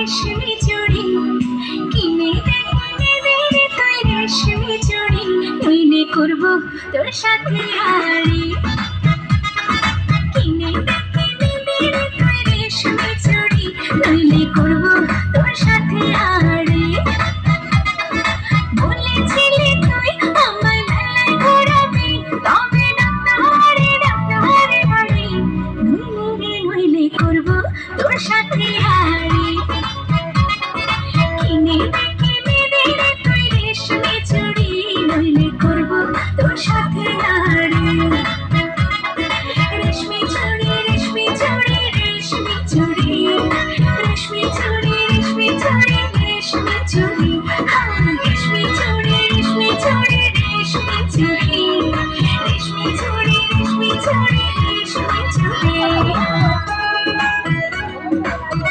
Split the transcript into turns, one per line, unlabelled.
রেশমি চুড়ি কিনে দিবি রে তুই রেশমি চুড়ি নইলে করবো তোর সাথে আড়ি কিনে দিবি রে তুই রেশমি চুড়ি নইলে করবো তোর সাথে আড়ি বলেছিলি তুই আমায় মেলায় ঘোরাবি তবে ডাক্তারে বাড়ি নইলে করবো তোর সাথে আড়ি কিনে